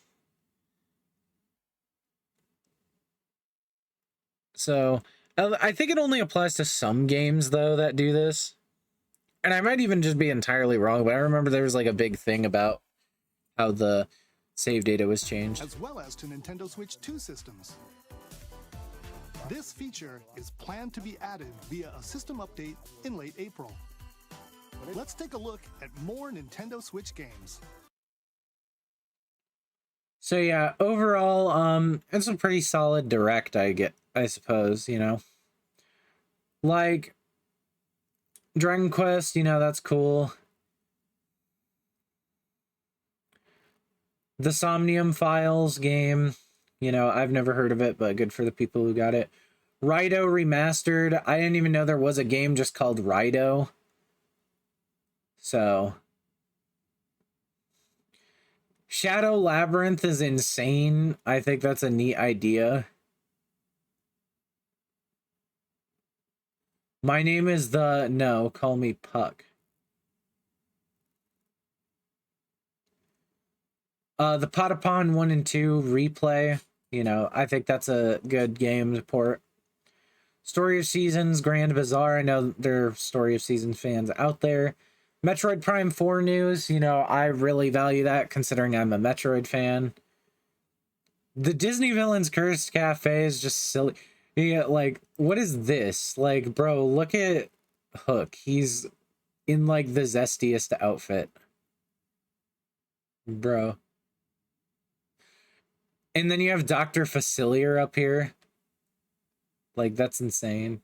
So I think it only applies to some games, though, that do this. And I might even just be entirely wrong, but I remember there was like a big thing about how the save data was changed. As well as to Nintendo Switch 2 systems. This feature is planned to be added via a system update in late April. Let's take a look at more Nintendo Switch games. So yeah, overall, it's a pretty solid direct, I suppose, you know. Like Dragon Quest, you know, that's cool. The Somnium Files game, you know, I've never heard of it, but good for the people who got it. Rido Remastered, I didn't even know there was a game just called Rido. So Shadow Labyrinth is insane. I think that's a neat idea. My name is no, call me Puck. The Patapon 1 and 2 replay, you know, I think that's a good game to port. Story of Seasons, Grand Bazaar, I know there are Story of Seasons fans out there. Metroid Prime 4 news, you know, I really value that considering I'm a Metroid fan. The Disney Villains Cursed Cafe is just silly. Yeah, like, what is this? Like, bro, look at Hook. He's in, like, the zestiest outfit. Bro. And then you have Dr. Facilier up here. Like, that's insane.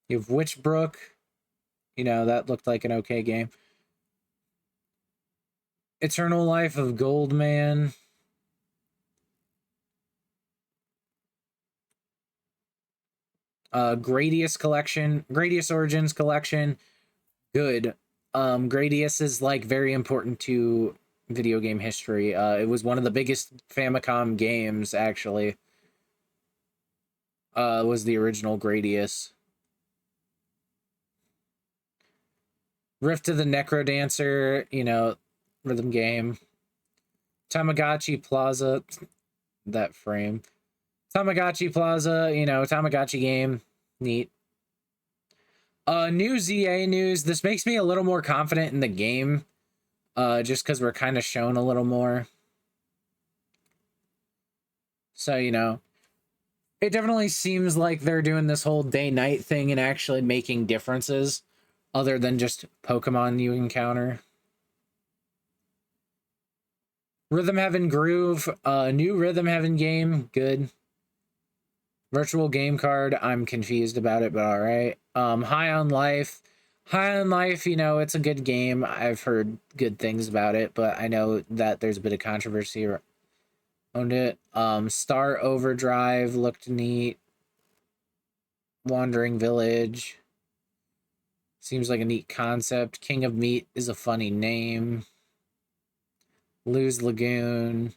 You have Witchbrook. You know, that looked like an okay game. Eternal Life of Goldman. Gradius Collection. Gradius Origins Collection. Good. Gradius is, like, very important to video game history. It was one of the biggest Famicom games, actually. Was the original Gradius. Rift of the Necrodancer, you know, rhythm game. Tamagotchi Plaza, that frame. Tamagotchi Plaza, you know, Tamagotchi game, neat. New ZA news. This makes me a little more confident in the game, just because we're kind of shown a little more. So, you know, it definitely seems like they're doing this whole day-night thing and actually making differences other than just Pokemon you encounter. Rhythm Heaven Groove, new Rhythm Heaven game, good. Virtual game card, I'm confused about it, but all right. High on Life. High on Life, you know, it's a good game. I've heard good things about it, but I know that there's a bit of controversy around it. Star Overdrive looked neat. Wandering Village. Seems like a neat concept. King of Meat is a funny name. Lose Lagoon.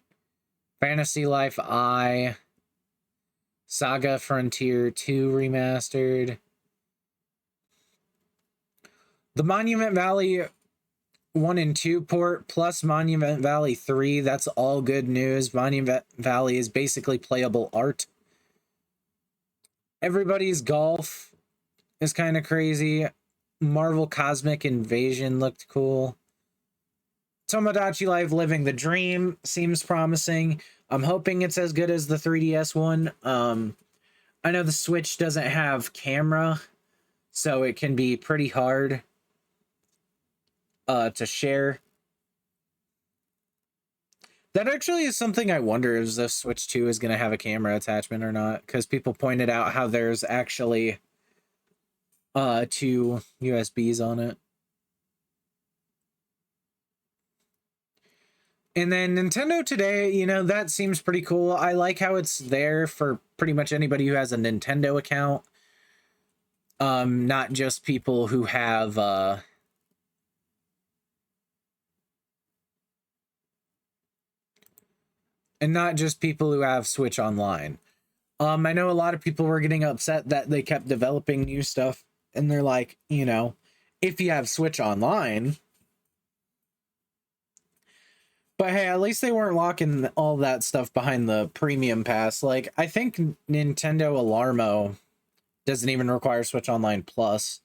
Fantasy Life I. Saga Frontier 2 Remastered. The Monument Valley 1 and 2 port plus Monument Valley 3. That's all good news. Monument Valley is basically playable art. Everybody's Golf is kind of crazy. Marvel Cosmic Invasion looked cool. Tomodachi Life Living the Dream seems promising. I'm hoping it's as good as the 3DS one. I know the Switch doesn't have camera, so it can be pretty hard to share. That actually is something I wonder if the Switch 2 is going to have a camera attachment or not, because people pointed out how there's actually two USBs on it. And then Nintendo Today, you know, that seems pretty cool. I like how it's there for pretty much anybody who has a Nintendo account. Not just people who have and not just people who have Switch Online. I know a lot of people were getting upset that they kept developing new stuff, and they're like, you know, if you have Switch Online. But hey, at least they weren't locking all that stuff behind the premium pass. Like, I think Nintendo Alarmo doesn't even require Switch Online Plus.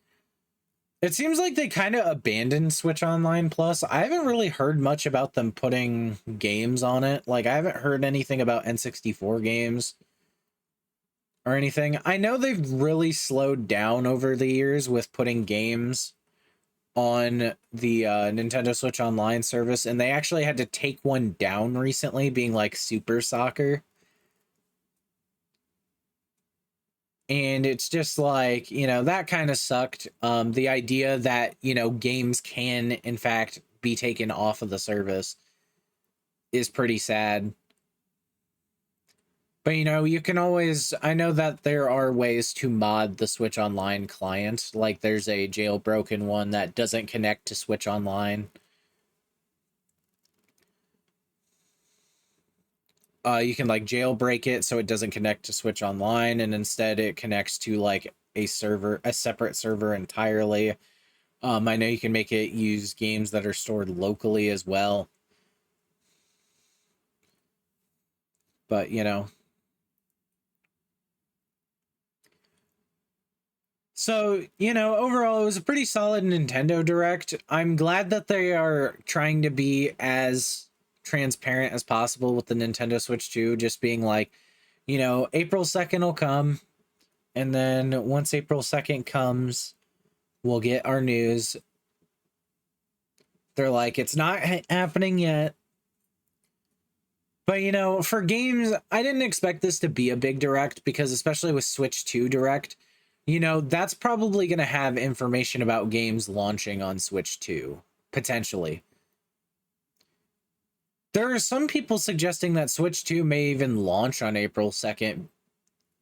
It seems like they kind of abandoned Switch Online Plus. I haven't really heard much about them putting games on it. Like, I haven't heard anything about N64 games or anything. I know they've really slowed down over the years with putting games on the Nintendo Switch Online service, and they actually had to take one down recently, being like Super Soccer. And it's just like, you know, that kind of sucked. The idea that, you know, games can in fact be taken off of the service is pretty sad. But, you know, you can always, I know that there are ways to mod the Switch Online client. Like, there's a jailbroken one that doesn't connect to Switch Online. You can, like, jailbreak it so it doesn't connect to Switch Online, and instead it connects to, like, a separate server entirely. I know you can make it use games that are stored locally as well. But, you know. So, you know, overall, it was a pretty solid Nintendo Direct. I'm glad that they are trying to be as transparent as possible with the Nintendo Switch 2, just being like, you know, April 2nd will come, and then once April 2nd comes, we'll get our news. They're like, it's not happening yet. But, you know, for games, I didn't expect this to be a big Direct, because especially with Switch 2 Direct, you know, that's probably going to have information about games launching on Switch 2, potentially. There are some people suggesting that Switch 2 may even launch on April 2nd,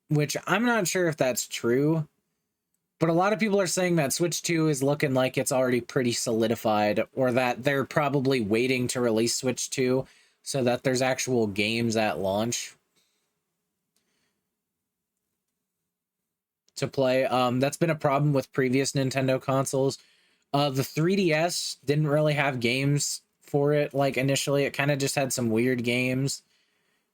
which I'm not sure if that's true. But a lot of people are saying that Switch 2 is looking like it's already pretty solidified, or that they're probably waiting to release Switch 2 so that there's actual games at launch to play. That's been a problem with previous Nintendo consoles. The 3DS didn't really have games for it. Like, initially, it kind of just had some weird games.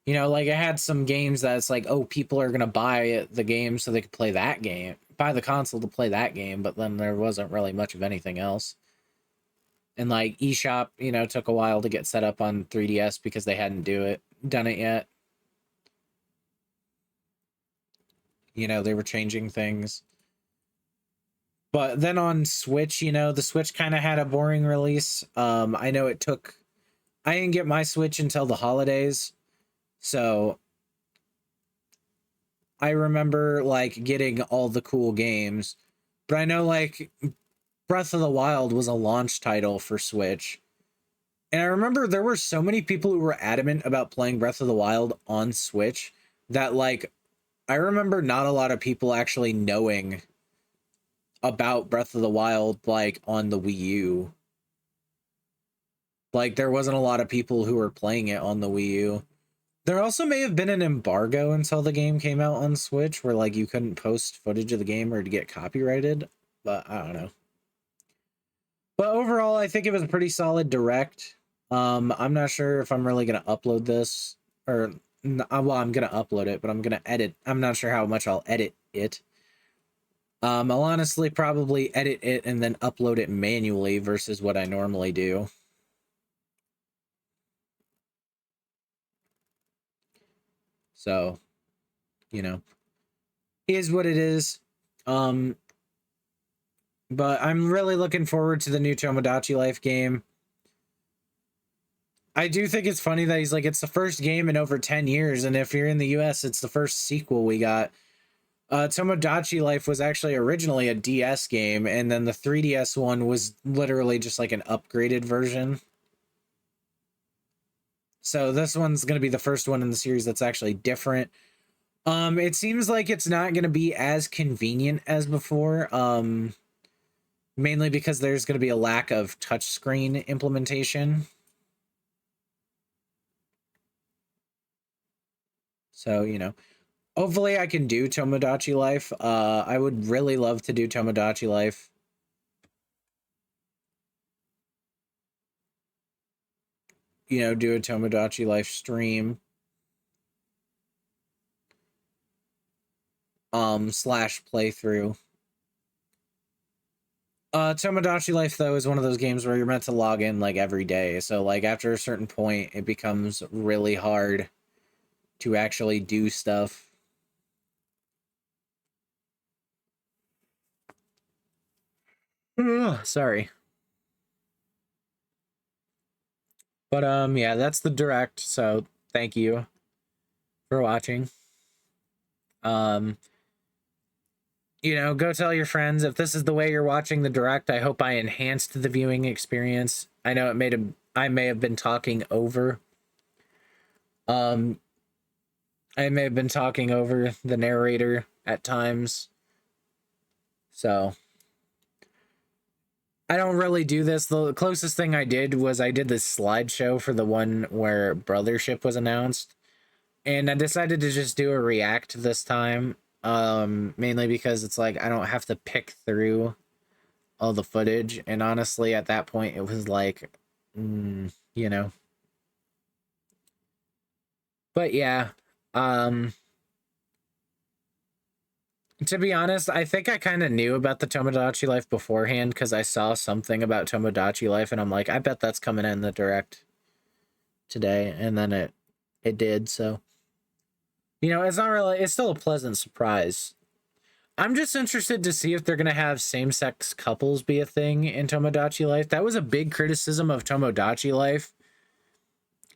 You know, like, it had some games that's like, oh, people are going to buy the game so they could play that game. Buy the console to play that game, but then there wasn't really much of anything else. And, like, eShop, you know, took a while to get set up on 3DS because they hadn't done it yet. You know, they were changing things. But then on Switch, you know, the Switch kind of had a boring release. I know I didn't get my Switch until the holidays. So I remember, like, getting all the cool games. But I know, like, Breath of the Wild was a launch title for Switch. And I remember there were so many people who were adamant about playing Breath of the Wild on Switch that, like, I remember not a lot of people actually knowing about Breath of the Wild, like, on the Wii U. Like, there wasn't a lot of people who were playing it on the Wii U. There also may have been an embargo until the game came out on Switch, where, like, you couldn't post footage of the game or to get copyrighted, but I don't know. But overall, I think it was a pretty solid Direct. I'm not sure if I'm really going to upload this, or, well, I'm going to upload it, but I'm going to edit. I'm not sure how much I'll edit it. I'll honestly probably edit it and then upload it manually versus what I normally do. So, you know, is what it is. But I'm really looking forward to the new Tomodachi Life game. I do think it's funny that he's like, it's the first game in over 10 years, and if you're in the US, it's the first sequel we got. Tomodachi Life was actually originally a DS game, and then the 3DS one was literally just like an upgraded version. So this one's going to be the first one in the series that's actually different. It seems like it's not going to be as convenient as before. Mainly because there's going to be a lack of touchscreen implementation. So, you know, hopefully I can do Tomodachi Life. I would really love to do Tomodachi Life. You know, do a Tomodachi Life stream. Slash playthrough. Tomodachi Life, though, is one of those games where you're meant to log in, like, every day. So, like, after a certain point, it becomes really hard to actually do stuff. Sorry. But, yeah, that's the direct, so thank you for watching. You know, go tell your friends if this is the way you're watching the direct. I hope I enhanced the viewing experience. I know I may have been talking over. I may have been talking over the narrator at times. So I don't really do this. The closest thing I did was I did this slideshow for the one where Brothership was announced. And I decided to just do a react this time. Mainly because it's like I don't have to pick through all the footage, and honestly at that point it was like you know. But yeah, to be honest, I think I kind of knew about the Tomodachi Life beforehand because I saw something about Tomodachi Life and I'm like, I bet that's coming in the direct today, and then it did. So, you know, it's not really, it's still a pleasant surprise. I'm just interested to see if they're going to have same-sex couples be a thing in Tomodachi Life. That was a big criticism of Tomodachi Life.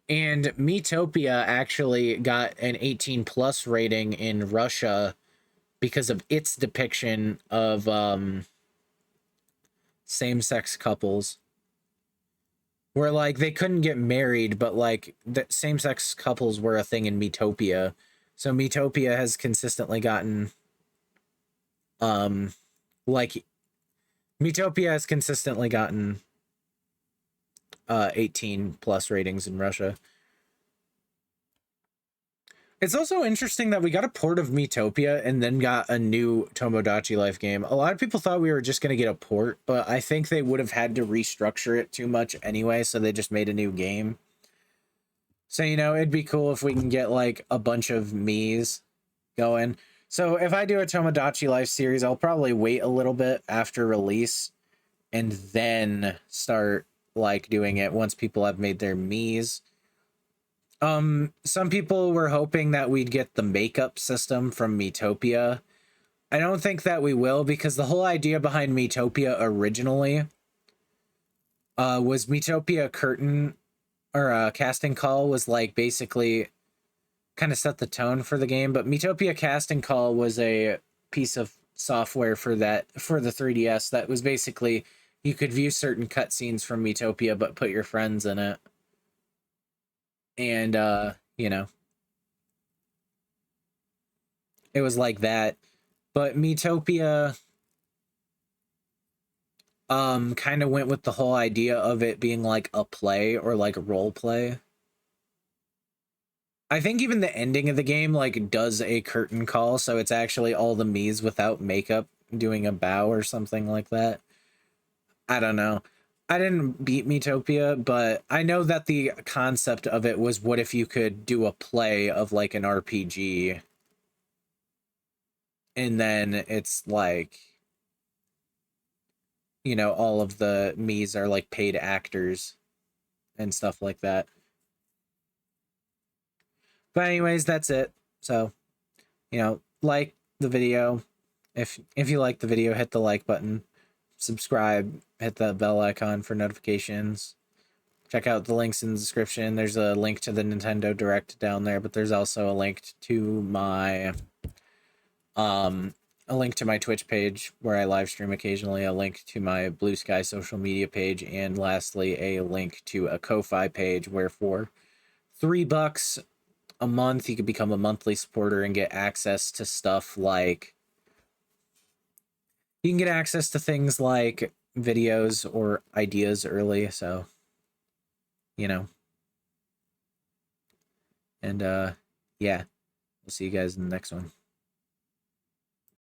And Miitopia actually got an 18 plus rating in Russia because of its depiction of same-sex couples. Where, like, they couldn't get married, but, like, the same-sex couples were a thing in Miitopia. So Miitopia has consistently gotten... like Miitopia has consistently gotten 18 plus ratings in Russia. It's also interesting that we got a port of Miitopia and then got a new Tomodachi Life game. A lot of people thought we were just going to get a port, but I think they would have had to restructure it too much anyway, so they just made a new game. So, you know, it'd be cool if we can get like a bunch of Miis going. So if I do a Tomodachi Life series, I'll probably wait a little bit after release and then start like doing it once people have made their Miis. Some people were hoping that we'd get the makeup system from Miitopia. I don't think that we will, because the whole idea behind Miitopia originally was Miitopia curtain or casting call was like basically kind of set the tone for the game, but Miitopia Casting Call was a piece of software for the 3DS that was basically you could view certain cutscenes from Miitopia but put your friends in it. And you know, it was like that. But Miitopia kind of went with the whole idea of it being like a play or like a role play. I think even the ending of the game like does a curtain call, so it's actually all the Miis without makeup doing a bow or something like that. I don't know. I didn't beat Miitopia, but I know that the concept of it was what if you could do a play of like an RPG, and then it's like, you know, all of the Miis are like paid actors and stuff like that. But anyways, that's it. So, like the video. If you like the video, hit the like button, subscribe, hit the bell icon for notifications. Check out the links in the description. There's a link to the Nintendo Direct down there, but there's also a link to my Twitch page where I live stream occasionally, a link to my Blue Sky social media page, and lastly a link to a Ko-Fi page where for $3 a month you could become a monthly supporter and get access to stuff like you can get access to things like videos or ideas early, so and yeah, we'll see you guys in the next one.